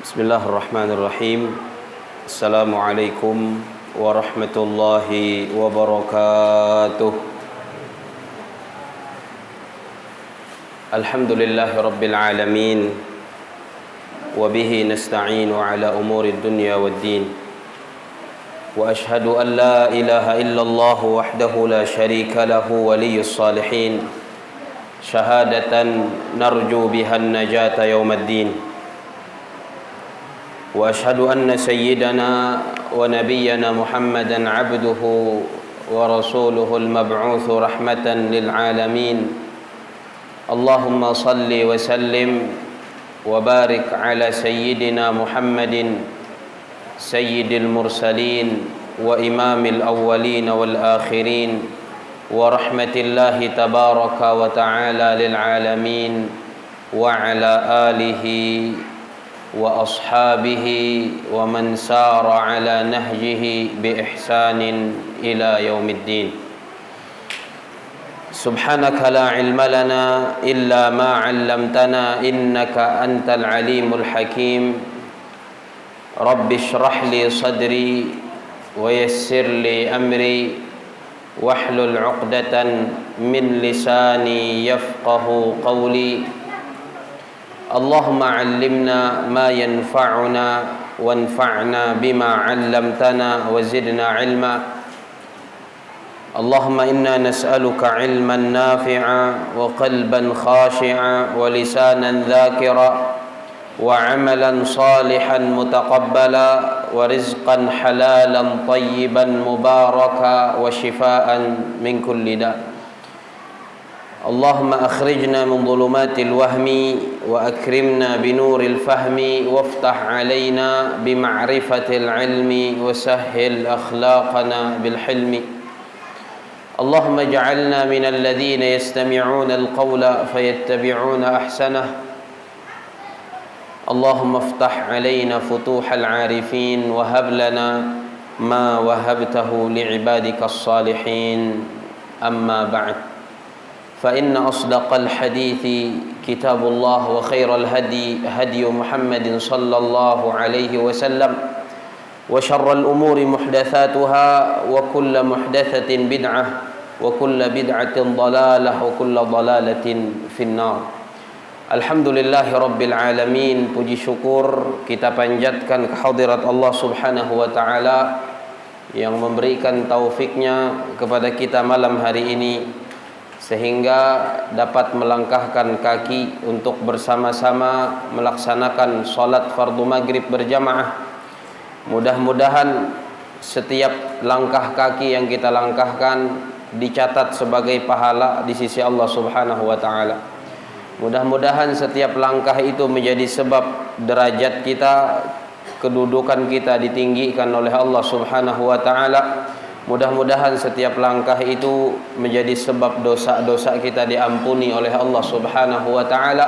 Bismillahirrahmanirrahim. Assalamualaikum warahmatullahi wabarakatuh. Alhamdulillahi rabbil alamin. Wa bihi nasta'inu ala umuri dunya waddin. Wa ashhadu an la ilaha illallah wahdahu la syarika lahu waliyyus salihin. Syahadatan narju biha an-najata yaumaddin. وأشهد أن سيدنا ونبينا محمدا عبده ورسوله المبعوث رحمة للعالمين اللهم صل وسلم وبارك على سيدنا محمد سيد المرسلين وإمام الأولين والآخرين ورحمة الله تبارك وتعالى للعالمين وعلى آله وأصحابه ومن سار على نهجه بإحسان إلى يوم الدين. سبحانك لا علم لنا إلا ما علمتنا إنك أنت العليم الحكيم. رب اشرح لي صدري ويسر لي أمري واحلل عقدة من لساني يفقه قولي. اللهم علمنا ما ينفعنا وانفعنا بما علمتنا وزدنا علما. اللهم إنا نسألك علما نافعا وقلبا خاشعا ولسانا ذاكرا وعملا صالحا متقبلا ورزقا حلالا طيبا مباركا وشفاء من كل داء. اللهم أخرجنا من ظلمات الوهم وأكرمنا بنور الفهم وافتح علينا بمعرفة العلم وسهل أخلاقنا بالحلم. اللهم اجعلنا من الذين يستمعون القول فيتبعون أحسنه. اللهم افتح علينا فتوح العارفين وهب لنا ما وهبته لعبادك الصالحين. أما بعد، فإن أصدق الحديث كتاب الله وخير الهدي هدي محمد صلى الله عليه وسلم وشر الأمور محدثاتها وكل محدثة بدعة وكل بدعة ضلالة وكل ضلالة في النار. Alhamdulillahi rabbil alamin. Puji syukur kita panjatkan kehadirat Allah subhanahu wa ta'ala yang memberikan taufiknya kepada kita malam hari ini sehingga dapat melangkahkan kaki untuk bersama-sama melaksanakan salat fardu maghrib berjamaah. Mudah-mudahan setiap langkah kaki yang kita langkahkan dicatat sebagai pahala di sisi Allah subhanahu wa ta'ala. Mudah-mudahan setiap langkah itu menjadi sebab derajat kita, kedudukan kita ditinggikan oleh Allah subhanahu wa ta'ala. Mudah-mudahan setiap langkah itu menjadi sebab dosa-dosa kita diampuni oleh Allah subhanahu wa ta'ala.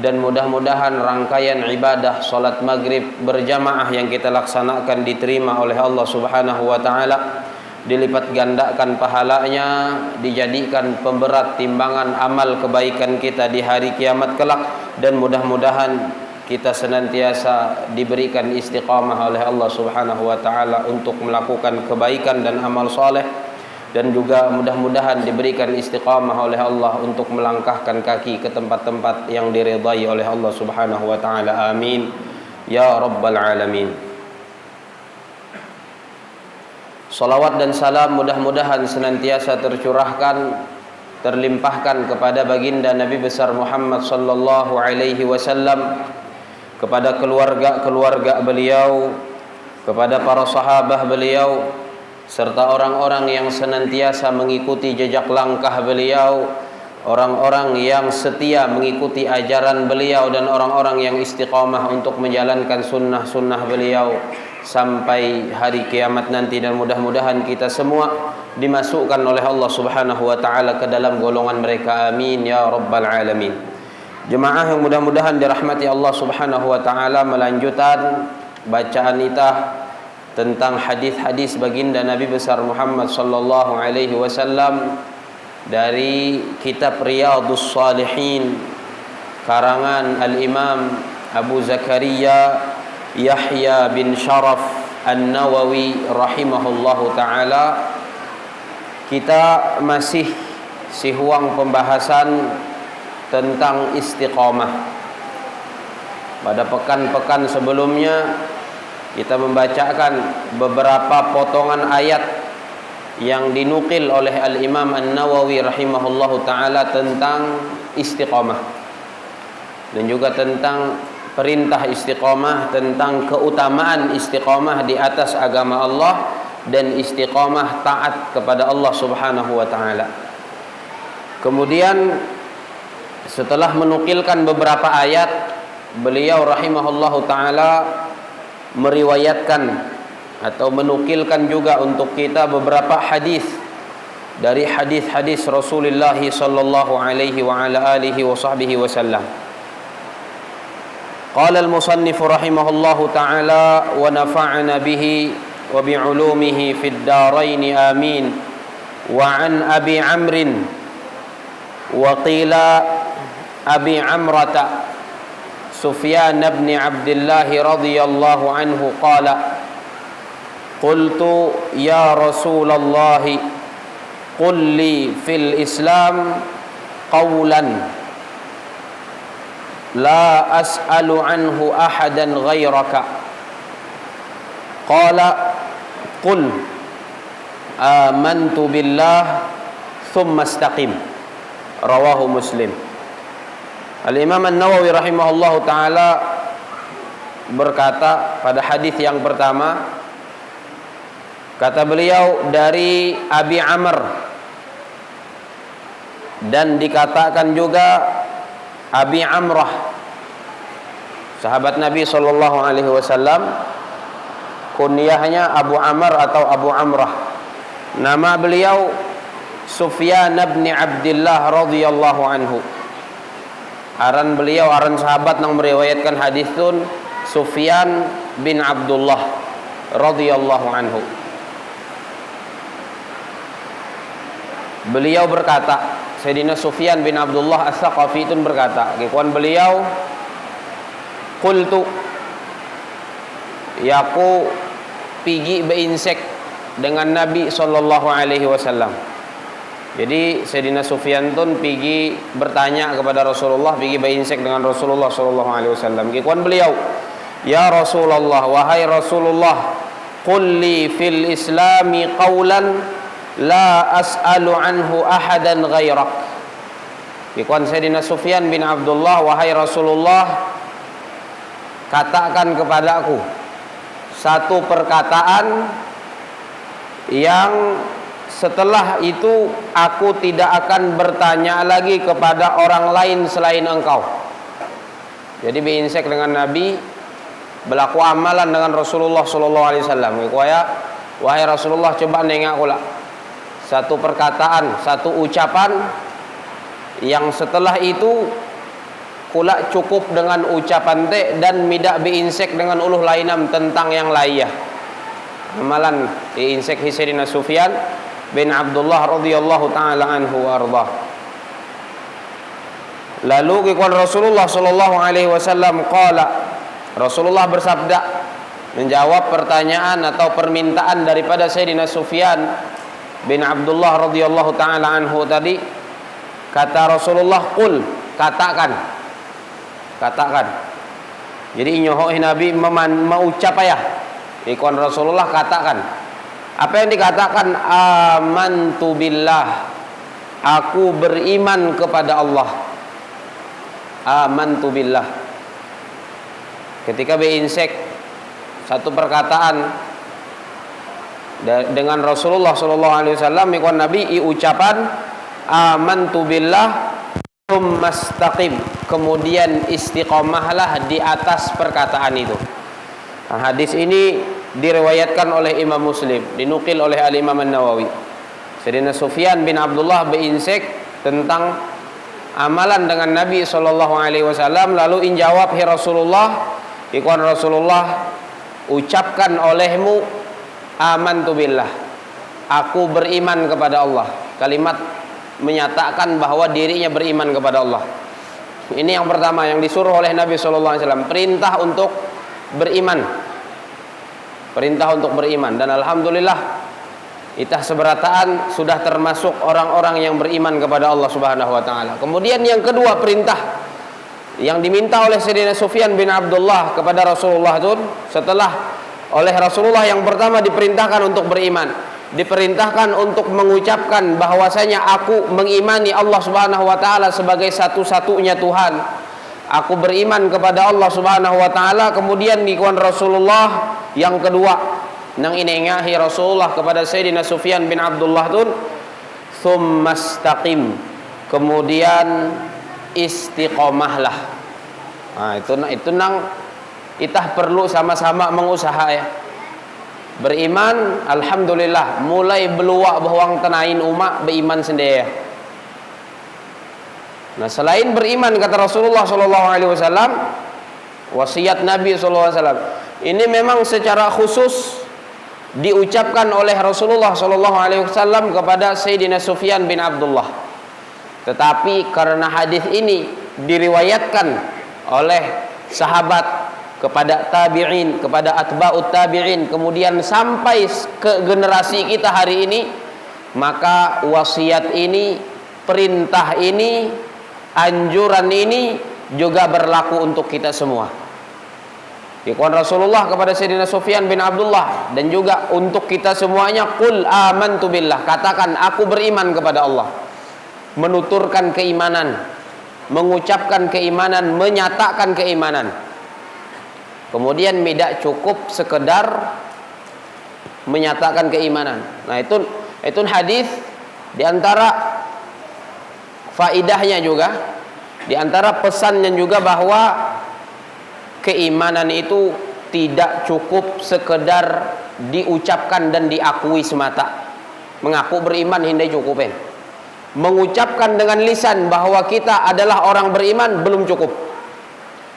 Dan mudah-mudahan rangkaian ibadah salat maghrib berjamaah yang kita laksanakan diterima oleh Allah subhanahu wa ta'ala, dilipat gandakan pahalanya, dijadikan pemberat timbangan amal kebaikan kita di hari kiamat kelak. Dan mudah-mudahan kita senantiasa diberikan istiqamah oleh Allah subhanahu wa ta'ala untuk melakukan kebaikan dan amal soleh. Dan juga mudah-mudahan diberikan istiqamah oleh Allah untuk melangkahkan kaki ke tempat-tempat yang diridai oleh Allah subhanahu wa ta'ala. Amin ya rabbal alamin. Salawat dan salam mudah-mudahan senantiasa tercurahkan, terlimpahkan kepada baginda Nabi besar Muhammad sallallahu alaihi wasallam, kepada keluarga beliau, kepada para sahabat beliau, serta orang-orang yang senantiasa mengikuti jejak langkah beliau, orang-orang yang setia mengikuti ajaran beliau, dan orang-orang yang istiqamah untuk menjalankan sunnah-sunnah beliau sampai hari kiamat nanti. Dan mudah-mudahan kita semua dimasukkan oleh Allah subhanahu wa ta'ala ke dalam golongan mereka. Amin ya rabbal alamin. Jemaah yang mudah-mudahan dirahmati Allah subhanahu wa ta'ala, melanjutkan bacaan kita tentang hadis-hadis baginda Nabi besar Muhammad sallallahu alaihi wasallam dari kitab Riyadhus Shalihin karangan Al-Imam Abu Zakaria Yahya bin Sharaf An-Nawawi rahimahullahu ta'ala. Kita masih sihuang pembahasan tentang istiqamah. Pada pekan-pekan sebelumnya kita membacakan beberapa potongan ayat yang dinukil oleh Al-Imam An-Nawawi rahimahullahu ta'ala tentang istiqamah, dan juga tentang perintah istiqamah, tentang keutamaan istiqamah di atas agama Allah dan istiqamah taat kepada Allah subhanahu wa ta'ala. Kemudian setelah menukilkan beberapa ayat, beliau rahimahullahu ta'ala meriwayatkan atau menukilkan juga untuk kita beberapa hadis dari hadis-hadis Rasulullah sallallahu alaihi wa ala alihi wa sahbihi wasallam. Qala al-musannif rahimahullahu ta'ala wa nafa'ana bihi wa bi'ulumihi fid darain amin. Wa an Abi Amrin wa qila Abi Amrata Sufyan bin Abdullah radhiyallahu anhu qala qultu ya Rasulullah qul li fil Islam qawlan la as'alu anhu ahadan ghairaka qala qul amantu billah thumma istaqim. Rawahu Muslim. Al-Imam An-Nawawi rahimahullahu ta'ala berkata pada hadis yang pertama, kata beliau dari Abi Amr, dan dikatakan juga Abi Amrah, sahabat Nabi sallallahu alaihi wasallam, kunyahnya Abu Amr atau Abu Amrah. Nama beliau Sufyan bin Abdullah radhiyallahu anhu. Aran beliau, aran sahabat yang meriwayatkan hadis tun Sufyan bin Abdullah radhiyallahu anhu. Beliau berkata, Sayyidina Sufyan bin Abdullah As-Saqafi itu berkata, kekuan beliau, qultu, yaku pigi beinsek dengan Nabi sallallahu alaihi wasallam. Jadi Sayyidina Sufyan tun pigi bertanya kepada Rasulullah, pigi beinsek dengan Rasulullah sallallahu alaihi wasallam. Kekuan beliau, ya Rasulullah, wahai Rasulullah, qul li fil Islami qawlan la as'alu anhu ahadan ghairak. Kekuan Sayyidina Sufyan bin Abdullah, wahai Rasulullah, katakan kepadaku satu perkataan yang setelah itu aku tidak akan bertanya lagi kepada orang lain selain engkau. Jadi beinsek dengan Nabi, berlaku amalan dengan Rasulullah sallallahu alaihi wasallam. Wahai Rasulullah, coba nengak kula satu perkataan, satu ucapan yang setelah itu kula cukup dengan ucapan te dan midak beinsek dengan uluh lainam tentang yang laiyah. Amalan beinsek Sayyidina Sufyan bin Abdullah radhiyallahu taala anhu wa ardah. Lalu kekuan Rasulullah sallallahu alaihi wasallam qala, Rasulullah bersabda menjawab pertanyaan atau permintaan daripada Sayyidina Sufyan bin Abdullah radhiyallahu taala anhu tadi. Kata Rasulullah, qul, katakan. Jadi nyohoi Nabi mengucap ya. Kekuan Rasulullah katakan. Apa yang dikatakan? Amantu billah, aku beriman kepada Allah. Amantu billah. Ketika beinsek satu perkataan dengan Rasulullah sallallahu alaihi wasallam, ikon Nabi ucapan amantu billah tsumma istaqim, kemudian istiqomahlah di atas perkataan itu. Nah, hadis ini diriwayatkan oleh Imam Muslim, dinukil oleh Al-Imam An-Nawawi. Sayyidina Sufyan bin Abdullah beinsek tentang amalan dengan Nabi sallallahu alaihi wasallam, lalu injawab, hi Rasulullah, ikon Rasulullah, ucapkan olehmu amantu billah, aku beriman kepada Allah. Kalimat menyatakan bahwa dirinya beriman kepada Allah. Ini yang pertama yang disuruh oleh Nabi sallallahu alaihi wasallam, perintah untuk beriman. Perintah untuk beriman, dan alhamdulillah kita seberataan sudah termasuk orang-orang yang beriman kepada Allah Subhanahu wa taala. Kemudian yang kedua, perintah yang diminta oleh Sayyidina Sufyan bin Abdullah kepada Rasulullah itu, setelah oleh Rasulullah yang pertama diperintahkan untuk beriman, diperintahkan untuk mengucapkan bahwasanya aku mengimani Allah Subhanahu wa taala sebagai satu-satunya Tuhan. Aku beriman kepada Allah Subhanahu wa taala. Kemudian ngikuan Rasulullah yang kedua, nang inengahi Rasulullah kepada Sayyidina Sufyan bin Abdullah tun, "Tsumastaqim." Kemudian istiqomahlah. Nah, itu nang kita perlu sama-sama mengusaha ya. Beriman, alhamdulillah, mulai beluak bahwang tenain umat beriman sendiri. Nah, selain beriman, kata Rasulullah SAW, wasiat Nabi SAW ini memang secara khusus diucapkan oleh Rasulullah SAW kepada Sayyidina Sufyan bin Abdullah. Tetapi karena hadis ini diriwayatkan oleh sahabat kepada tabi'in, kepada atba'ut tabi'in, kemudian sampai ke generasi kita hari ini, maka wasiat ini, perintah ini, anjuran ini juga berlaku untuk kita semua. Ikhwan Rasulullah kepada Sayyidina Sufyan bin Abdullah, dan juga untuk kita semuanya, qul amantu billah, katakan aku beriman kepada Allah. Menuturkan keimanan, mengucapkan keimanan, menyatakan keimanan. Kemudian tidak cukup sekedar menyatakan keimanan. Nah, itu hadis di antara faidahnya juga, di antara pesannya juga, bahwa keimanan itu tidak cukup sekedar diucapkan dan diakui semata. Mengaku beriman hindai cukupin. Mengucapkan dengan lisan bahwa kita adalah orang beriman belum cukup.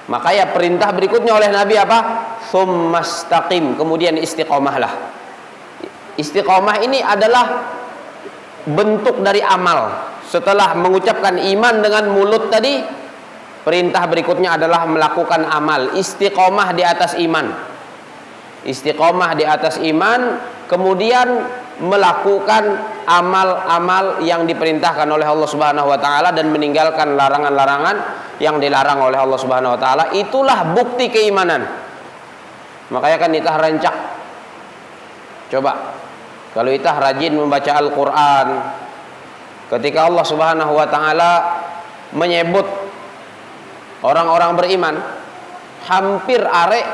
Makanya perintah berikutnya oleh Nabi apa? Tsumastaqim, kemudian istiqomahlah. Istiqomah ini adalah bentuk dari amal. Setelah mengucapkan iman dengan mulut tadi, perintah berikutnya adalah melakukan amal. Istiqomah di atas iman. Istiqomah di atas iman, kemudian melakukan amal-amal yang diperintahkan oleh Allah Subhanahu wa taala dan meninggalkan larangan-larangan yang dilarang oleh Allah Subhanahu wa taala. Itulah bukti keimanan. Makanya kan kita rancak. Coba kalau kita rajin membaca Al-Qur'an, ketika Allah Subhanahu wa taala menyebut orang-orang beriman, hampir arek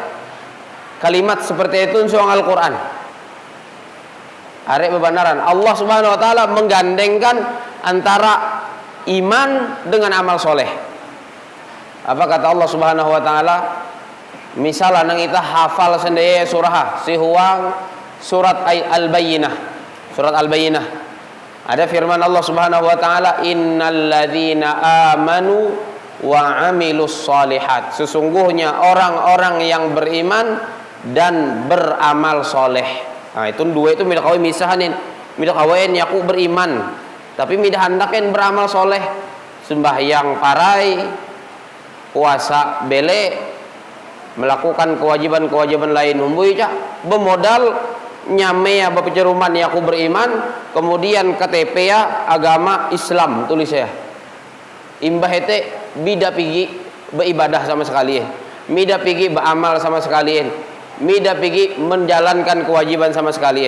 kalimat seperti itu suang Al-Qur'an. Arek bebandaran Allah Subhanahu wa taala menggandengkan antara iman dengan amal soleh. Apa kata Allah Subhanahu wa taala? Misalnya nang kita hafal sendiri surah si huang surat Al-Bayyinah. Surat Al-Bayyinah. Ada firman Allah Subhanahu wa taala, "Innalladzina amanu wa 'amilus shalihat." Sesungguhnya orang-orang yang beriman dan beramal soleh. Nah, itu dua itu midak kawin misahanin. Midak kawin yaku beriman, tapi midak handakin beramal soleh. Sembahyang parai, puasa bele, melakukan kewajiban-kewajiban lain umbui cak bemodal nyame ya bapak ceruman yaku beriman, kemudian KTP ya agama Islam tulis ya. Imbah ete bida pigi beribadah sama sekali, mida pigi beramal sama sekali, mida pigi menjalankan kewajiban sama sekali.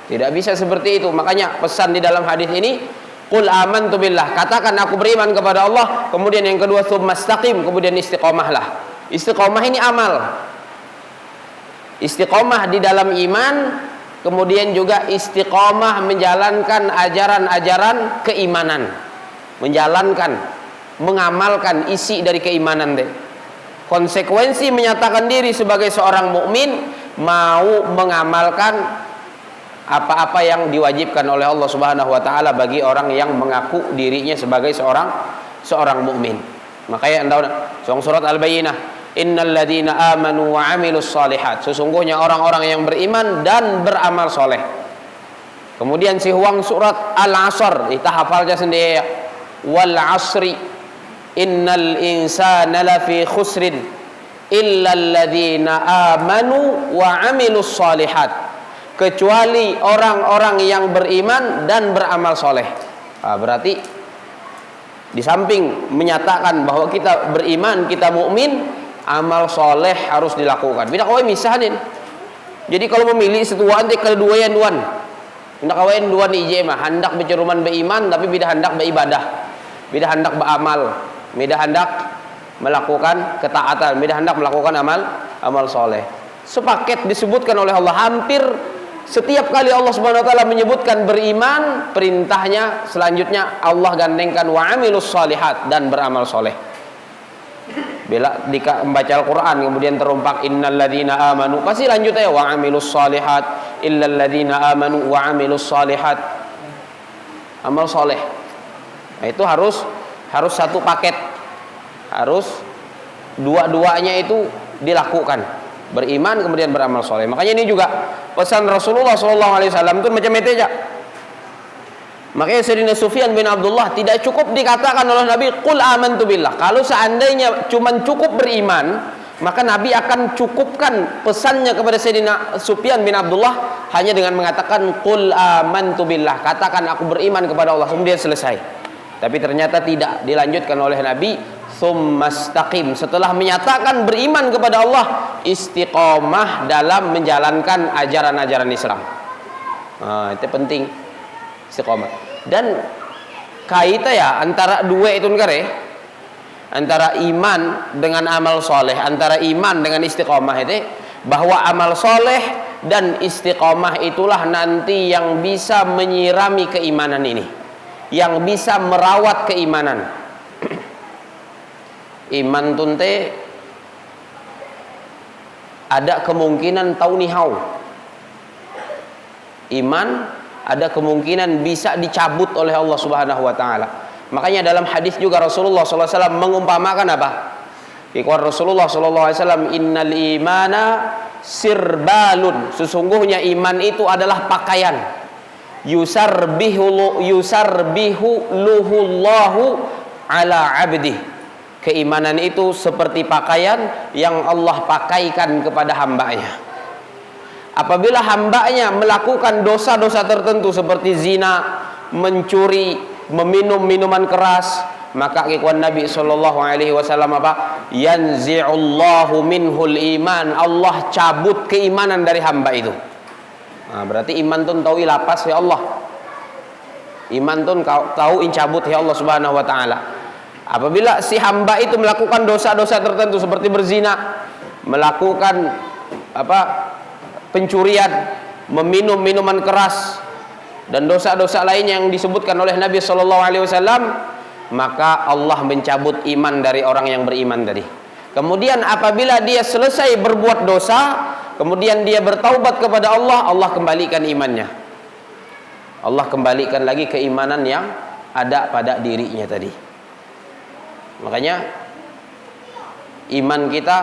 Tidak bisa seperti itu. Makanya pesan di dalam hadis ini, qul amantu billah, katakan aku beriman kepada Allah. Kemudian yang kedua, tsumastaqim, kemudian istiqomahlah. Istiqomah ini amal. Istiqomah di dalam iman, kemudian juga istiqomah menjalankan ajaran-ajaran keimanan, menjalankan, mengamalkan isi dari keimanan deh. Konsekuensi menyatakan diri sebagai seorang mukmin, mau mengamalkan apa-apa yang diwajibkan oleh Allah Subhanahu wa taala bagi orang yang mengaku dirinya sebagai seorang mukmin. Makanya anda surat Al-Bayyinah, innalladzina amanu wa 'amilus shalihat, sesungguhnya orang-orang yang beriman dan beramal soleh. Kemudian si huang surat Al-Asr, kita hafalnya sendiri ya. Wal 'asri innal insana lafi khusrin illalladzina amanu wa amilus solihat, kecuali orang-orang yang beriman dan beramal soleh. Berarti di samping menyatakan bahwa kita beriman, kita mukmin, amal soleh harus dilakukan. Bida kawai misahanin. Jadi kalau memilih setuaan teh kedua yang duan. Hendak kawain duan ije mah hendak berceruman beriman tapi bida hendak beribadah. Bida hendak beramal, bida hendak melakukan ketaatan, bida hendak melakukan amal soleh. Sepaket disebutkan oleh Allah. Hampir setiap kali Allah Subhanahu wa taala menyebutkan beriman, perintahnya selanjutnya Allah gandengkan wa amilus solihat, dan beramal soleh. Bila membaca Al-Quran kemudian terumpak innalladzina amanu, pasti lanjut aja wa amilus solihat, illalladzina amanu wa amilus solihat, amal soleh. Nah, itu harus satu paket, harus dua-duanya itu dilakukan, beriman kemudian beramal soleh. Makanya ini juga pesan Rasulullah SAW itu macam itu aja. Makanya Sayyidina Sufyan bin Abdullah tidak cukup dikatakan oleh Nabi qul amantu billah. Kalau seandainya cuma cukup beriman, maka Nabi akan cukupkan pesannya kepada Sayyidina Sufyan bin Abdullah hanya dengan mengatakan qul amantu billah, katakan aku beriman kepada Allah, kemudian selesai. Tapi ternyata tidak, dilanjutkan oleh Nabi tsumastaqim, setelah menyatakan beriman kepada Allah, istiqomah dalam menjalankan ajaran-ajaran Islam. Itu penting, istiqomah. Dan kaitan ya antara dua itu negara, antara iman dengan amal soleh, antara iman dengan istiqomah itu, bahwa amal soleh dan istiqomah itulah nanti yang bisa menyirami keimanan ini, yang bisa merawat keimanan. Iman tunte ada kemungkinan taunihau. Iman ada kemungkinan bisa dicabut oleh Allah Subhanahu wa taala. Makanya dalam hadis juga Rasulullah SAW mengumpamakan apa? Ikhwan, Rasulullah SAW, innal imana sirbalun, sesungguhnya iman itu adalah pakaian. Yusarbihu luhullahu ala abdi. Keimanan itu seperti pakaian yang Allah pakaikan kepada hambanya. Apabila hambanya melakukan dosa-dosa tertentu seperti zina, mencuri, meminum minuman keras, maka ikhwan Nabi SAW apa? Yanzi'ullahu minhul iman, Allah cabut keimanan dari hamba itu. Berarti iman tuh tahu lapas ya Allah. Iman tuh tahu incabut ya Allah Subhanahu wa taala. Apabila si hamba itu melakukan dosa-dosa tertentu seperti berzina, melakukan pencurian, meminum minuman keras, dan dosa-dosa lain yang disebutkan oleh Nabi SAW, maka Allah mencabut iman dari orang yang beriman tadi. Kemudian apabila dia selesai berbuat dosa, kemudian dia bertaubat kepada Allah, Allah kembalikan imannya. Allah kembalikan lagi keimanan yang ada pada dirinya tadi. Makanya iman kita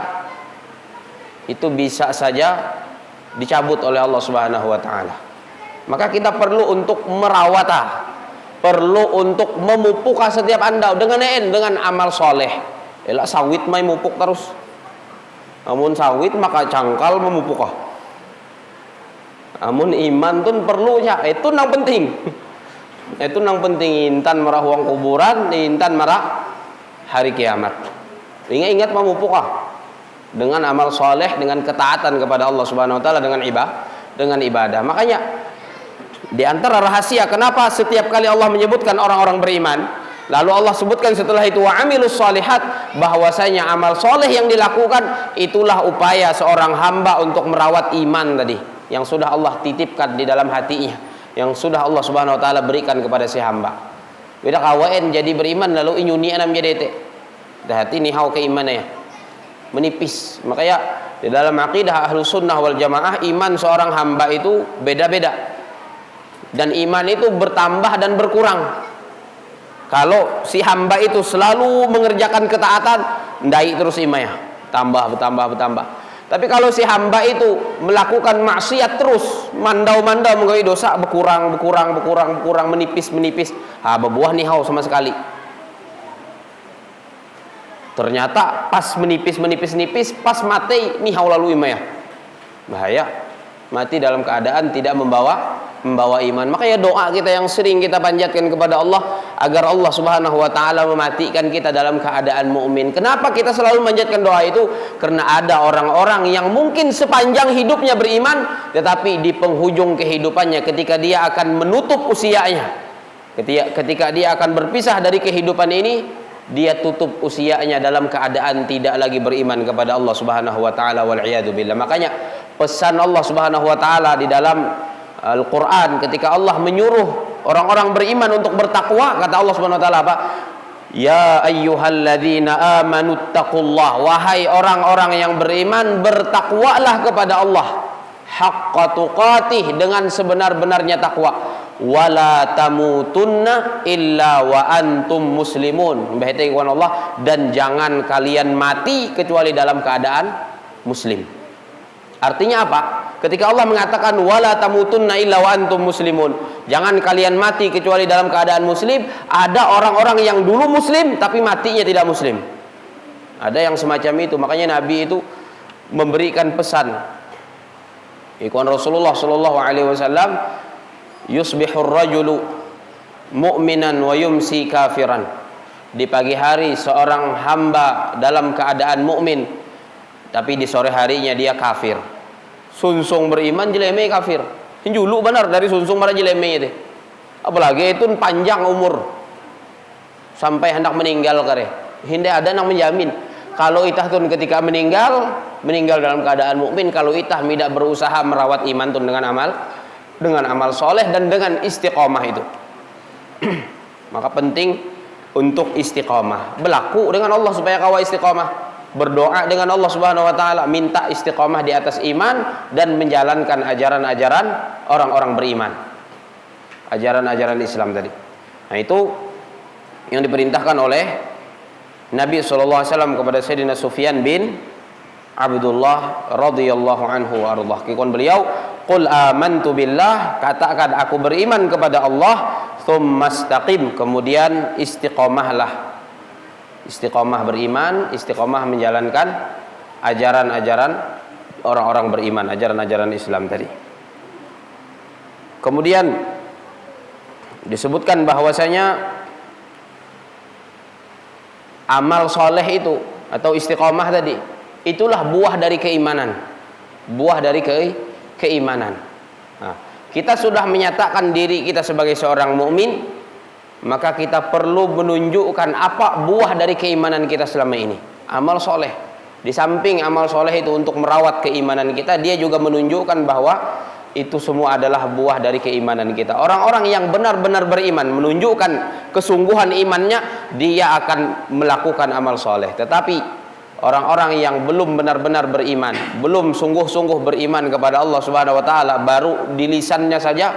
itu bisa saja dicabut oleh Allah Subhanahu wa taala. Maka kita perlu untuk merawatah, perlu untuk memupuk setiap anda dengan amal soleh. Elak sawit mai mupuk terus. Amun sawit maka cangkal memupuk. Amun iman tuh perlu ya, itu nang penting. Itu nang penting, intan marah uang kuburan, intan marah hari kiamat. Ingat memupuk dengan amal soleh, dengan ketaatan kepada Allah Subhanahu wa taala, dengan ibadah. Makanya di antara rahasia kenapa setiap kali Allah menyebutkan orang-orang beriman, lalu Allah sebutkan setelah itu wa amilus solihat, bahwasanya amal soleh yang dilakukan itulah upaya seorang hamba untuk merawat iman tadi yang sudah Allah titipkan di dalam hatinya, yang sudah Allah Subhanahu wa taala berikan kepada si hamba. Beda kawain jadi beriman lalu inyuni anam jadi teh. Hati ni hau keimannya menipis. Makanya di dalam akidah Ahlus Sunnah wal Jamaah, iman seorang hamba itu beda-beda, dan iman itu bertambah dan berkurang. Kalau si hamba itu selalu mengerjakan ketaatan, ndai terus imannya, bertambah. Tapi kalau si hamba itu melakukan maksiat terus, mandau-mandau menggawe dosa, berkurang, menipis, berbuah nihau sama sekali. Ternyata pas menipis, pas mati nih haulalu imaya. Bahaya. Mati dalam keadaan tidak membawa iman. Makanya doa kita yang sering kita panjatkan kepada Allah agar Allah Subhanahu wa taala mematikan kita dalam keadaan mukmin. Kenapa kita selalu memanjatkan doa itu? Karena ada orang-orang yang mungkin sepanjang hidupnya beriman, tetapi di penghujung kehidupannya ketika dia akan menutup usianya, ketika dia akan berpisah dari kehidupan ini, dia tutup usianya dalam keadaan tidak lagi beriman kepada Allah Subhanahu wa taala, wal iyadu billah. Makanya pesan Allah Subhanahu wa taala di dalam Al-Quran ketika Allah menyuruh orang-orang beriman untuk bertakwa, kata Allah Subhanahu wa taala apa? Ya ayyuhalladzina amanu taqullah, wahai orang-orang yang beriman, bertakwalah kepada Allah haqqa tuqatih, dengan sebenar-benarnya takwa, wala tamutunna illa wa antum muslimun, Allah, dan jangan kalian mati kecuali dalam keadaan muslim. Artinya apa? Ketika Allah mengatakan wala tamutunna illa wa antum muslimun, jangan kalian mati kecuali dalam keadaan muslim, ada orang-orang yang dulu muslim tapi matinya tidak muslim. Ada yang semacam itu. Makanya Nabi itu memberikan pesan. Ikhwan Rasulullah sallallahu alaihi wasallam, yusbihur rajulu mu'minan wa yumsi kafiran. Di pagi hari seorang hamba dalam keadaan mukmin, tapi di sore harinya dia kafir. Sunsung beriman, jeleme kafir. Hinjulu benar dari sunsung marah jeleme itu. Apalagi itu panjang umur sampai hendak meninggal kare. Hindai ada yang menjamin kalau itah tun ketika meninggal dalam keadaan mukmin, kalau itah tidak berusaha merawat iman tun dengan amal soleh dan dengan istiqomah itu. Maka penting untuk istiqomah, berlaku dengan Allah supaya kawa istiqomah, berdoa dengan Allah Subhanahu wa taala, minta istiqomah di atas iman dan menjalankan ajaran-ajaran orang-orang beriman, ajaran-ajaran Islam tadi. Nah, itu yang diperintahkan oleh Nabi sallallahu alaihi wasallam kepada Sayyidina Sufyan bin Abdullah radhiyallahu anhu wa ardhah. Kikon beliau, qul amantu billah, katakan aku beriman kepada Allah, tsumastaqim, kemudian istiqomahlah. Istiqomah beriman, istiqomah menjalankan ajaran-ajaran orang-orang beriman, ajaran-ajaran Islam tadi. Kemudian disebutkan bahwasanya amal soleh itu atau istiqomah tadi, itulah buah dari keimanan, buah dari keimanan. Nah, kita sudah menyatakan diri kita sebagai seorang mukmin, maka kita perlu menunjukkan apa buah dari keimanan kita selama ini, amal soleh. Di samping amal soleh itu untuk merawat keimanan kita, dia juga menunjukkan bahwa itu semua adalah buah dari keimanan kita. Orang-orang yang benar-benar beriman menunjukkan kesungguhan imannya, dia akan melakukan amal soleh. Tetapi orang-orang yang belum benar-benar beriman, belum sungguh-sungguh beriman kepada Allah Subhanahu wa taala, baru di lisannya saja,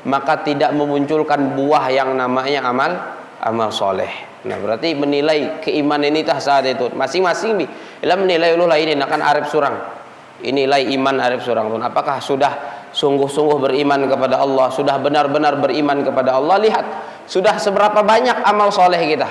maka tidak memunculkan buah yang namanya amal soleh. Nah, berarti menilai keimanan ini tah saat itu masing-masing bila menilai ulu lain akan arif surang. Nilai iman arif surang. Apakah sudah sungguh-sungguh beriman kepada Allah, sudah benar-benar beriman kepada Allah? Lihat, sudah seberapa banyak amal soleh kita,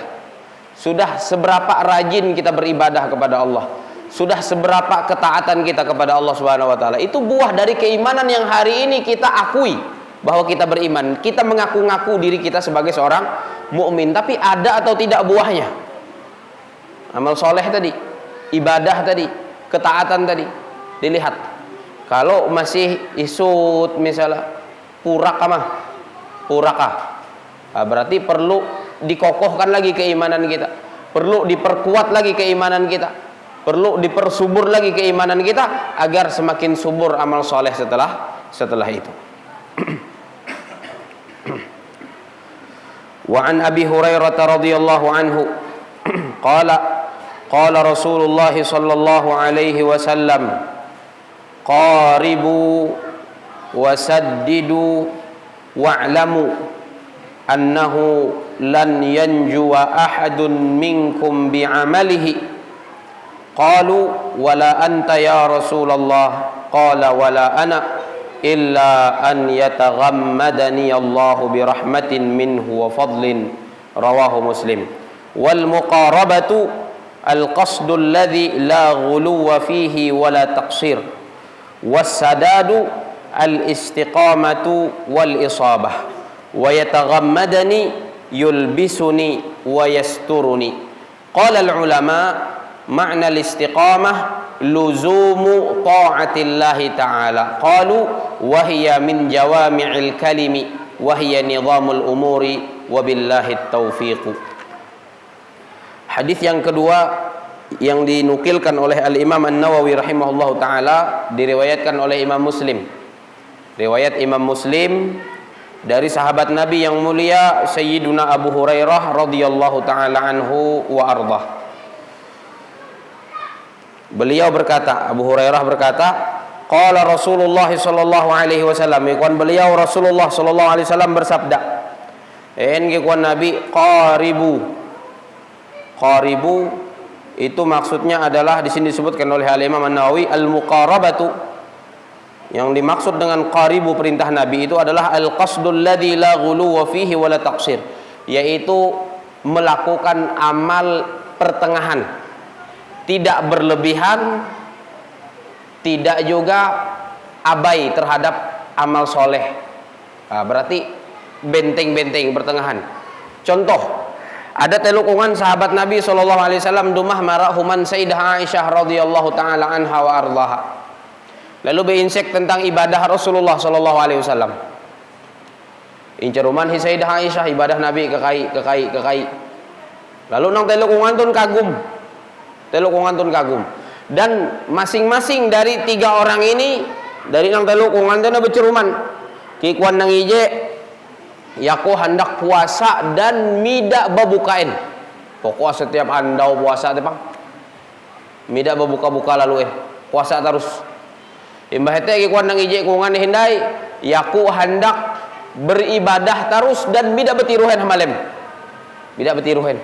sudah seberapa rajin kita beribadah kepada Allah, sudah seberapa ketaatan kita kepada Allah Subhanahu wa taala. Itu buah dari keimanan yang hari ini kita akui bahwa kita beriman. Kita mengaku-ngaku diri kita sebagai seorang mukmin, tapi ada atau tidak buahnya? Amal soleh tadi, ibadah tadi, ketaatan tadi, dilihat. Kalau masih isut misalnya puraka, berarti perlu dikokohkan lagi keimanan kita, perlu diperkuat lagi keimanan kita, perlu dipersubur lagi keimanan kita agar semakin subur amal soleh setelah itu. Wa an Abi Hurairah radhiyallahu anhu qala Rasulullah sallallahu alaihi wasallam, qaribu wasaddidu wa'lamu annahu lan yanjuwa ahadun minkum bi'amalihi. Qalu wala anta ya Rasulullah, qala wala ana illa an yataghammadani Allahu birahmatin minhu wa fadlin, rawahu Muslim. Wal muqarabatu al-qasdul ladzi la ghuluwa fihi wa la taqsir, was-sadadu al-istiqamatu wal isabah, wa yataghammadani yulbisuni wa yasturuni. Qala al-ulama ma'na al-istiqamah luzumu ta'atillahi ta'ala. Qalu wa hiya min jawami'il kalimi wa hiya nizamul umuri wa billahi taufiq. Hadis yang kedua yang dinukilkan oleh Al-Imam An-Nawawi rahimahullahu taala diriwayatkan oleh Imam Muslim. Riwayat Imam Muslim dari sahabat Nabi yang mulia Sayyiduna Abu Hurairah radhiyallahu taala anhu wa ardah. Beliau berkata, Abu Hurairah berkata, qala Rasulullah sallallahu alaihi wasallam, ikuan beliau Rasulullah sallallahu alaihi wasallam bersabda, ikuan Nabi, qaribu itu maksudnya adalah di sini disebutkan oleh Al-Imam An-Nawawi al-muqarabatu. Yang dimaksud dengan qaribu perintah Nabi itu adalah al-qasdul ladzi la ghuluwa fihi wa la taqsir, yaitu melakukan amal pertengahan, tidak berlebihan, tidak juga abai terhadap amal soleh. Berarti benteng-benteng pertengahan. Contoh, ada telukungan sahabat Nabi SAW dumah marahuman Sayyidah Aisyah radhiyallahu taala anha wa ardhaha. Lalu berinsek tentang ibadah Rasulullah SAW. Inceruman Sayyidah Aisyah ibadah Nabi kekai. Lalu nang telukungan tun kagum. Dan masing-masing dari tiga orang ini, dari nang telukungan tun berceruman kikuan nang ije yaku hendak puasa dan midak babukain. Pokok setiap andau puasa teh Bang. Midak babuka-buka lalu puasa terus. Imbah hete kikuan nang ije kungan hindai yaku hendak beribadah terus dan midak betiruhen hamalem. Midak betiruhen.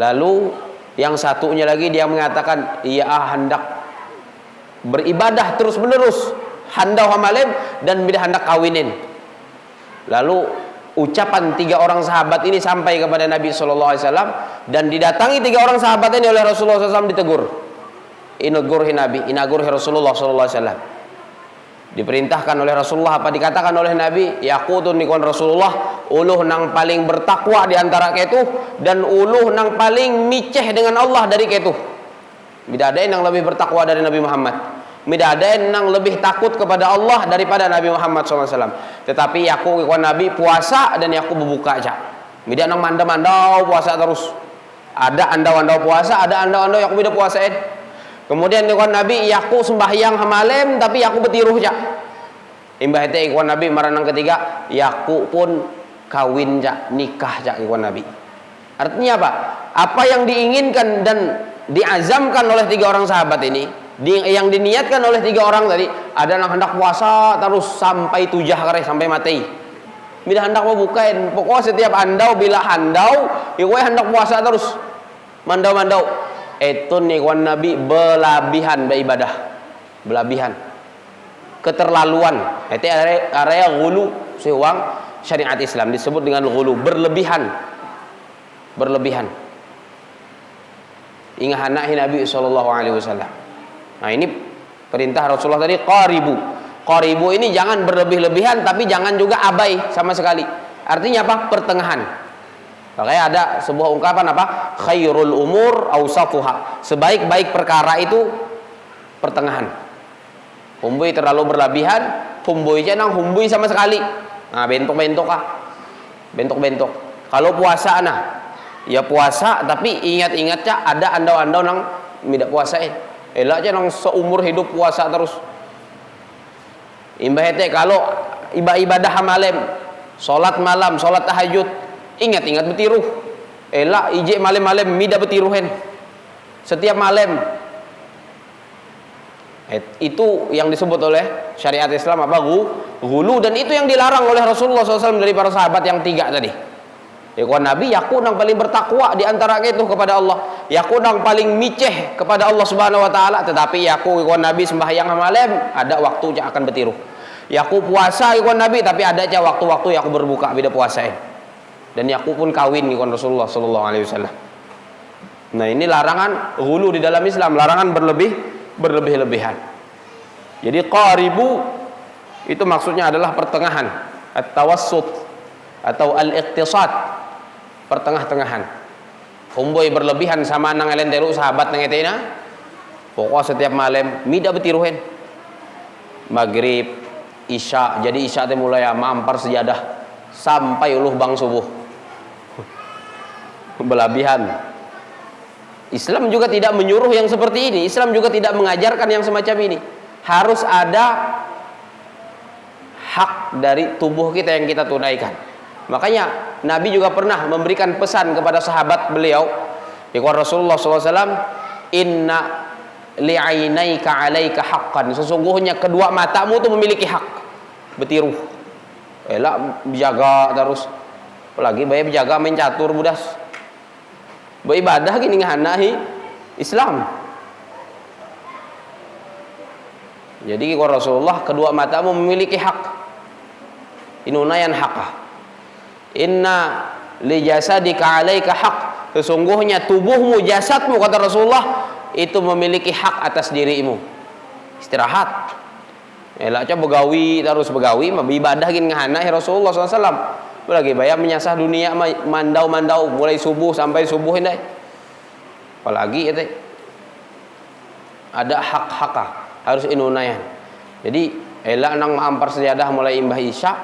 Lalu yang satunya lagi dia mengatakan ia hendak beribadah terus menerus handau hamalem dan midak hendak kawinin. Lalu ucapan tiga orang sahabat ini sampai kepada Nabi SAW dan didatangi tiga orang sahabat ini oleh Rasulullah SAW ditegur. Inagurhi Nabi, inagurhi Rasulullah SAW. Diperintahkan oleh Rasulullah, apa dikatakan oleh Nabi? Yaqutun nikon Rasulullah, uluh nang paling bertakwa di antara ketuh dan uluh nang paling miceh dengan Allah dari ketuh. Tidak ada yang lebih bertakwa dari Nabi Muhammad. Tidak ada yang lebih takut kepada Allah daripada Nabi Muhammad SAW. Tetapi aku ikut Nabi puasa dan aku berbuka aja. Tidak nang mandau-mandau puasa terus. Ada andau-andau puasa, ada andau-andau yang aku tidak puasain. Kemudian ikut Nabi aku sembahyang hamalem tapi aku betiruh aja. Imbah itu ikut Nabi maranang ketiga aku pun kawin aja, nikah aja ikut Nabi. Artinya apa? Apa yang diinginkan dan diazamkan oleh tiga orang sahabat ini, yang diniatkan oleh tiga orang tadi, ada yang hendak puasa terus sampai tujah kare sampai mati. Bila hendak mau bukain, pokoknya setiap andau bila handau, iku hendak puasa terus. Mandau-mandau. Itu nih kawan Nabi belabihan beribadah. Belabihan. Keterlaluan. Itu area ghulu sewang syariat Islam disebut dengan ghulu, berlebihan. Berlebihan. Ingat anak Nabi sallallahu alaihi wasallam. Nah, ini perintah Rasulullah tadi qaribu. Qaribu ini jangan berlebih-lebihan tapi jangan juga abai sama sekali. Artinya apa? Pertengahan. Makanya ada sebuah ungkapan apa? Khairul umur awsatuha. Sebaik-baik perkara itu pertengahan. Humbui terlalu berlebihan, humbui aja nang humbui sama sekali. Nah, bentuk-bentuk ah. Bentuk-bentuk. Kalau puasa nah, ya puasa tapi ingat-ingat cak ada andau-andau nang tidak puasain. Elak aja nang seumur hidup puasa terus. Imbah hete kalau ibadah malam, salat malam, salat tahajud, ingat-ingat betiruh. Elak ije malam-malam mida betiruhen. Setiap malam. Itu yang disebut oleh syariat Islam apa? Ghulu, dan itu yang dilarang oleh Rasulullah SAW dari para sahabat yang tiga tadi. Yakuan Nabi yaku nang paling bertakwa di antara itu kepada Allah. Yaku nang paling miceh kepada Allah Subhanahu wa taala, tetapi yaku yakuan Nabi sembahyang malam ada waktu akan betiruh. Yaku puasa yakuan Nabi tapi ada aja waktu-waktu yaku berbuka beda puasain. Dan yaku pun kawin yakuan Rasulullah sallallahu alaihi wasallam. Nah, ini larangan ghulu di dalam Islam, larangan berlebih-lebihan. Jadi qaribu itu maksudnya adalah pertengahan, at-tawassut atau al-iqtisad, pertengah-tengahan. Humboi berlebihan sama nang elen telu sahabat nang etena. Pokok setiap malam mida betiruhen. Maghrib, isya, jadi isya teh mulai mampar sejadah sampai uluh bang subuh. Berlebihan. Islam juga tidak menyuruh yang seperti ini. Islam juga tidak mengajarkan yang semacam ini. Harus ada hak dari tubuh kita yang kita tunaikan. Makanya Nabi juga pernah memberikan pesan kepada sahabat beliau. Iqra Rasulullah SAW, inna li'ainaika 'alaika haqqan. Sesungguhnya kedua matamu itu memiliki hak. Betiru. Elak jaga terus. Apalagi bae jaga main catur budas. Beribadah gini ngahanahi Islam. Jadi kata Rasulullah, kedua matamu memiliki hak. Inunayan haqah. Inna li jasadika 'alaika haq. Sesungguhnya tubuhmu, jasadmu, kata Rasulullah, itu memiliki hak atas dirimu. Istirahat. Elak aja begawi terus begawi, ibadah gini ngahanahi Rasulullah SAW. Lagi bayar menyasah dunia mandau mulai subuh sampai subuh ini. Apalagi itu ada hak-hak harus inunayan. Jadi elak nang mampar sejadah mulai imbah isya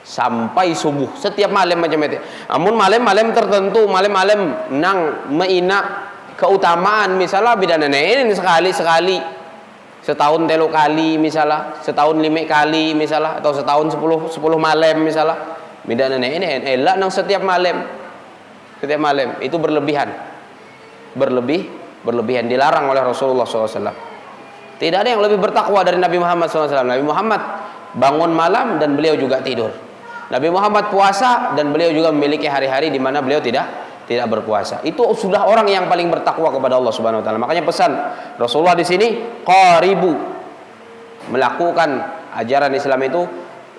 sampai subuh setiap malam macam itu. Namun malam-malam tertentu, malam-malam nang meina keutamaan misalnya bidana ini sekali setahun 3 kali misalnya, setahun 5 kali misalnya, atau setahun 10 malam misalnya. Beda nenek ini elak nang setiap malam itu berlebihan dilarang oleh Rasulullah SAW. Tidak ada yang lebih bertakwa dari Nabi Muhammad SAW. Nabi Muhammad bangun malam dan beliau juga tidur. Nabi Muhammad puasa dan beliau juga memiliki hari-hari di mana beliau tidak berpuasa. Itu sudah orang yang paling bertakwa kepada Allah Subhanahu Wa Taala. Makanya pesan Rasulullah di sini qaribu, melakukan ajaran Islam itu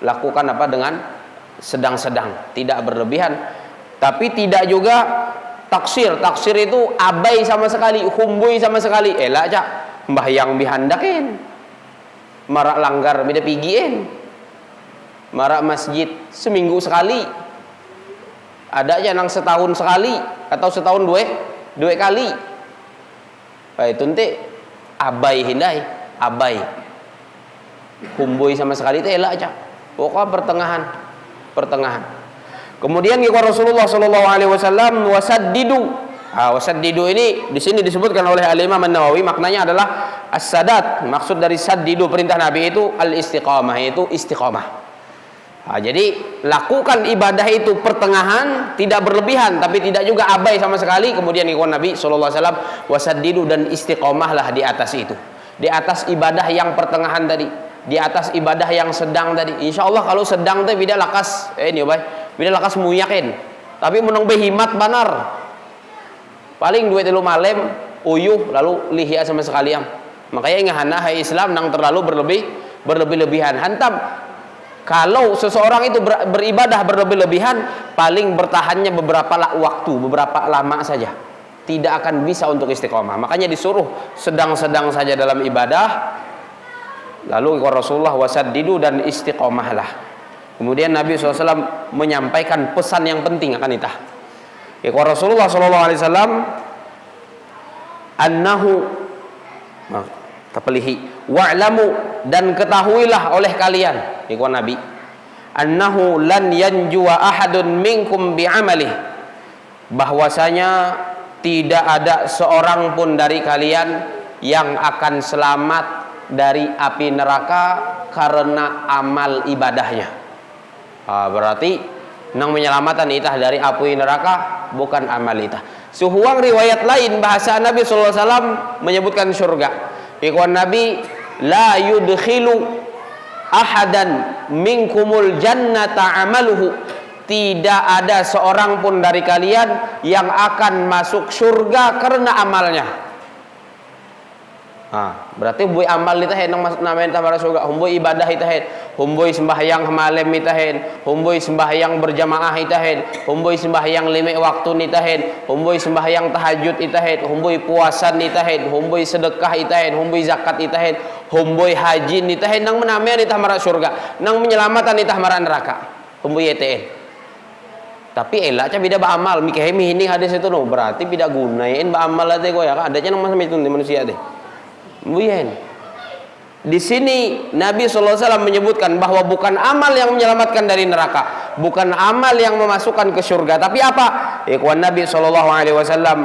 lakukan apa dengan sedang-sedang, tidak berlebihan, tapi tidak juga taksir itu abai sama sekali, humbui sama sekali. Elak cak mbahyang bihandakin, marak langgar beda pigien, marak masjid seminggu sekali, ada aja nang setahun sekali atau setahun dua kali. Itu nanti abai hindai, abai humbui sama sekali itu elak cak. Pokoknya pertengahan. Kemudian kata Rasulullah sallallahu alaihi wasallam, wasaddidu. Wasaddidu ini di sini disebutkan oleh Al-Imam An-Nawawi, maknanya adalah as-sadat. Maksud dari saddidu perintah Nabi itu al-istiqamah, itu istiqamah. Jadi lakukan ibadah itu pertengahan, tidak berlebihan tapi tidak juga abai sama sekali. Kemudian kata Nabi sallallahu alaihi wasallam, wasaddidu, dan istiqamahlah di atas itu. Di atas ibadah yang pertengahan tadi, di atas ibadah yang sedang tadi. Insya Allah kalau sedang teh bida lakas bida lakas muyakin, tapi menung behimat banar paling 2-3 malam uyuh lalu lihia sama sekali. Makanya ngahana hai Islam nang terlalu berlebihan. Hantam kalau seseorang itu beribadah berlebihan, paling bertahannya beberapa lama saja, tidak akan bisa untuk istiqomah. Makanya disuruh sedang-sedang saja dalam ibadah. Lalu Rasulullah wasaddidu, dan istiqomahlah. Kemudian Nabi SAW menyampaikan pesan yang penting akan itu. Rasulullah SAW annahu tapelihi wa'lamu, dan ketahuilah oleh kalian, iku Nabi, annahu lan yanjuwa ahadun minkum bi'amalih, bahwasanya tidak ada seorang pun dari kalian yang akan selamat dari api neraka karena amal ibadahnya. Berarti nang menyelamatan itah dari api neraka bukan amal itah. Suhuang riwayat lain bahasa Nabi sallallahu alaihi wasallam menyebutkan surga. Ikhwan Nabi, la yudkhilu ahadan minkumul jannata amaluhu, tidak ada seorang pun dari kalian yang akan masuk surga karena amalnya. Berarti humbui amal itahen nang namain tamara surga, humbui ibadah itahen, humbui sembahyang malam itahen, humbui sembahyang berjamaah itahen, humbui sembahyang 5 waktu itahen, humbui sembahyang tahajud itahen, humbui puasa itahen, humbui sedekah itahen, humbui zakat itahen, humbui haji itahen nang menamian tamara surga, nang menyelamatan tamara neraka. Humbui itahen. Tapi elaknya beda ba amal, mikehemi ini hadis itu no, berarti beda gunain ba amal ate ko ya, adanya nang macam itu di manusia deh. Buyen. Di sini Nabi SAW menyebutkan bahwa bukan amal yang menyelamatkan dari neraka, bukan amal yang memasukkan ke surga, tapi apa? Ikhwan Nabi SAW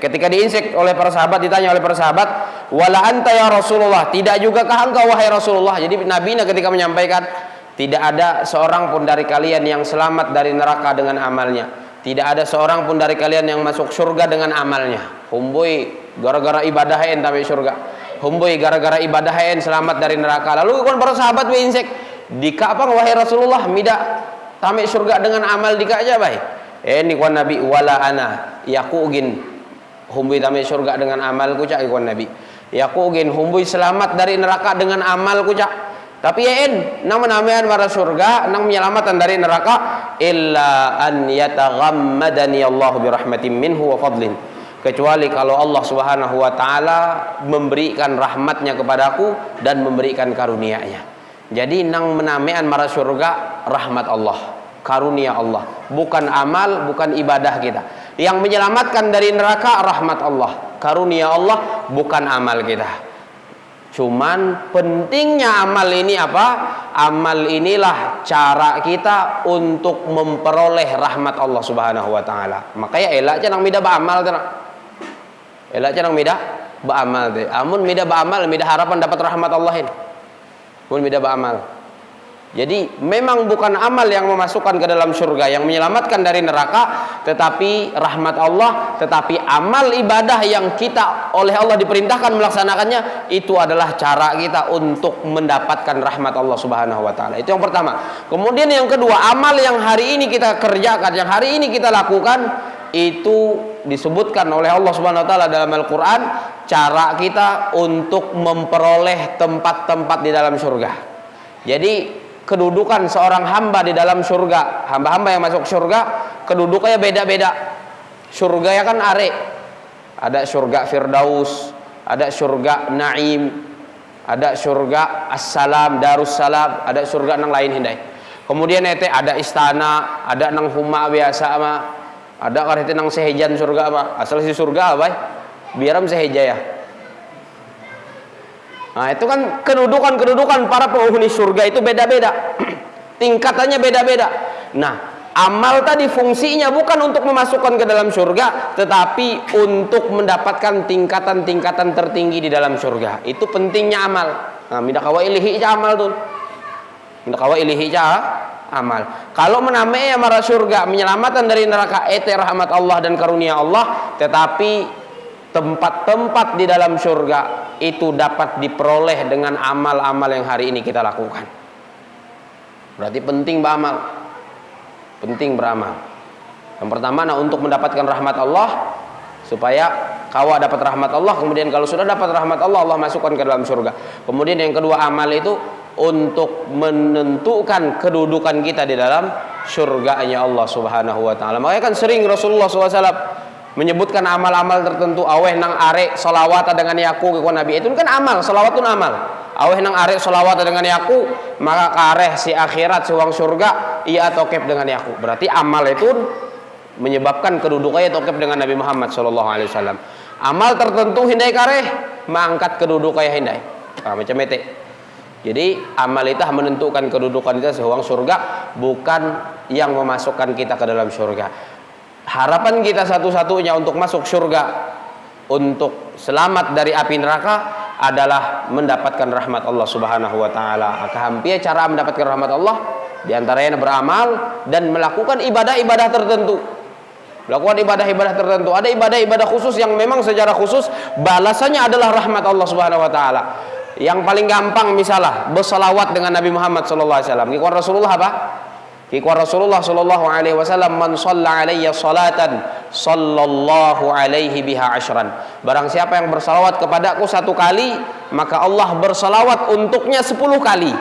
ketika diinsek oleh para sahabat, ditanya oleh para sahabat, wala anta ya Rasulullah, tidak juga kah engkau wahai Rasulullah? Jadi Nabi ketika menyampaikan, tidak ada seorang pun dari kalian yang selamat dari neraka dengan amalnya, tidak ada seorang pun dari kalian yang masuk surga dengan amalnya. Humbui gara-gara ibadahin tapi surga, humbui gara-gara ibadahin selamat dari neraka. Lalu kan para sahabat insek, dika apa wahai Rasulullah mida tame surga dengan amal dika aja baik. Ini kan Nabi wala ana yaqugin humbui tame surga dengan amal ku cak kan Nabi. Yaqugin humbui selamat dari neraka dengan amal ku cak. Tapi nang menamian para surga, nang menyelamatan dari neraka illa an yataghammadani Allah birahmatin minhu wa fadlin. Kecuali kalau Allah Subhanahu wa taala memberikan rahmatnya kepadaku dan memberikan karunia-Nya. Jadi nang menamean mara surga rahmat Allah, karunia Allah, bukan amal, bukan ibadah kita. Yang menyelamatkan dari neraka rahmat Allah, karunia Allah, bukan amal kita. Cuman pentingnya amal ini apa? Amal inilah cara kita untuk memperoleh rahmat Allah Subhanahu wa taala. Makanya elaknya nang mida ba amal teh. Elaknya nang mida ba amal teh. Amun mida ba amal, mida harapan dapat rahmat Allahin. Mun mida ba amal. Jadi memang bukan amal yang memasukkan ke dalam surga, yang menyelamatkan dari neraka, tetapi rahmat Allah, tetapi amal ibadah yang kita oleh Allah diperintahkan melaksanakannya, itu adalah cara kita untuk mendapatkan rahmat Allah Subhanahu wa taala. Itu yang pertama. Kemudian yang kedua, amal yang hari ini kita kerjakan, yang hari ini kita lakukan, itu disebutkan oleh Allah Subhanahu wa taala dalam Al-Qur'an, cara kita untuk memperoleh tempat-tempat di dalam surga. Jadi kedudukan seorang hamba di dalam surga, hamba-hamba yang masuk surga, kedudukannya beda-beda. Surga ya kan are. Ada surga Firdaus, ada surga Naim, ada surga Assalam, Darussalam, ada surga nang lain hindai. Kemudian ete ada istana, ada nang huma biasa mah, ada karete nang sehejan surga mah. Asal si surga apa? Biaram seheja ya. Nah, itu kan kedudukan para penghuni surga itu beda-beda. Tingkatannya beda-beda. Nah, amal tadi fungsinya bukan untuk memasukkan ke dalam surga, tetapi untuk mendapatkan tingkatan-tingkatan tertinggi di dalam surga. Itu pentingnya amal. Nah, minda kawa ilihi ca amal tuh. Minda kawa ilihi ca amal. Kalau menamai mara surga, menyelamatan dari neraka, ete rahmat Allah dan karunia Allah, tetapi tempat-tempat di dalam surga itu dapat diperoleh dengan amal-amal yang hari ini kita lakukan. Berarti penting beramal. Penting beramal. Yang pertama, untuk mendapatkan rahmat Allah, supaya kau dapat rahmat Allah. Kemudian kalau sudah dapat rahmat Allah, Allah masukkan ke dalam surga. Kemudian yang kedua, amal itu untuk menentukan kedudukan kita di dalam surganya Allah Subhanahu wa taala. Makanya kan sering Rasulullah SAW menyebutkan amal-amal tertentu, aweh nang are solawat dengan yaku ke Nabi. Itu kan amal, solawat itu amal. Aweh nang are solawat dengan yaku, maka kareh si akhirat si wang surga ia tokep dengan yaku. Berarti amal itu menyebabkan kedudukannya tokep dengan Nabi Muhammad SAW. Amal tertentu hindai kareh mengangkat kedudukannya hindai. Macam itu. Jadi amal itu menentukan kedudukan kita sewang surga, bukan yang memasukkan kita ke dalam surga. Harapan kita satu-satunya untuk masuk surga, untuk selamat dari api neraka adalah mendapatkan rahmat Allah Subhanahu wa taala. Hampir cara mendapatkan rahmat Allah diantaranya beramal dan melakukan ibadah-ibadah tertentu. Melakukan ibadah-ibadah tertentu. Ada ibadah-ibadah khusus yang memang secara khusus balasannya adalah rahmat Allah Subhanahu wa taala. Yang paling gampang misalnya berselawat dengan Nabi Muhammad sallallahu alaihi wasallam. Rasulullah apa? Kikwa Rasulullah sallallahu alaihi wasallam, man shalla alayya salatan sallallahu alaihi biha asyran. Barang siapa yang bersalawat kepadaku 1 kali, maka Allah bersalawat untuknya 10 kali.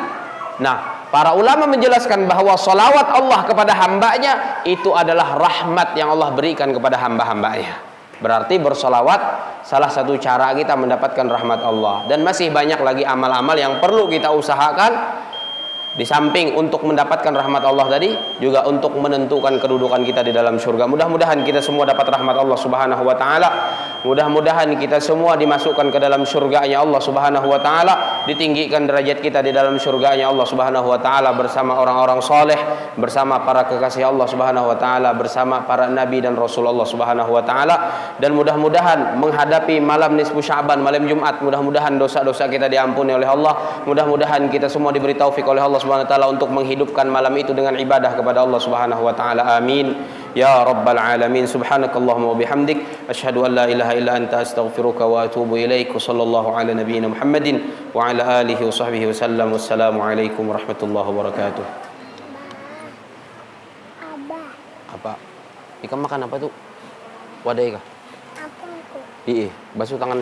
Nah, para ulama menjelaskan bahwa salawat Allah kepada hambanya itu adalah rahmat yang Allah berikan kepada hamba-hambanya. Berarti bersalawat salah satu cara kita mendapatkan rahmat Allah. Dan masih banyak lagi amal-amal yang perlu kita usahakan. Di samping untuk mendapatkan rahmat Allah tadi, juga untuk menentukan kedudukan kita di dalam surga. Mudah-mudahan kita semua dapat rahmat Allah Subhanahu wa taala. Mudah-mudahan kita semua dimasukkan ke dalam surganya Allah Subhanahu wa taala, ditinggikan derajat kita di dalam surganya Allah Subhanahu wa taala bersama orang-orang soleh, bersama para kekasih Allah Subhanahu wa taala, bersama para nabi dan rasul Allah Subhanahu wa taala. Dan mudah-mudahan menghadapi malam nisfu Sya'ban, malam Jumat, mudah-mudahan dosa-dosa kita diampuni oleh Allah. Mudah-mudahan kita semua diberi taufik oleh Allah Subhanahu wa taala untuk menghidupkan malam itu dengan ibadah kepada Allah Subhanahu wa taala. Amin ya rabbal alamin. Subhanakallahumma wa bihamdik asyhadu an la ilaha illa anta astaghfiruka wa atubu ilaik. Sallallahu ala nabiyyina Muhammadin wa ala alihi wa sahbihi wasallam. Wassalamu alaikum warahmatullahi wabarakatuh. Apa? Ikan makan apa tuh? Wadah kah? Iya, basuh tangan.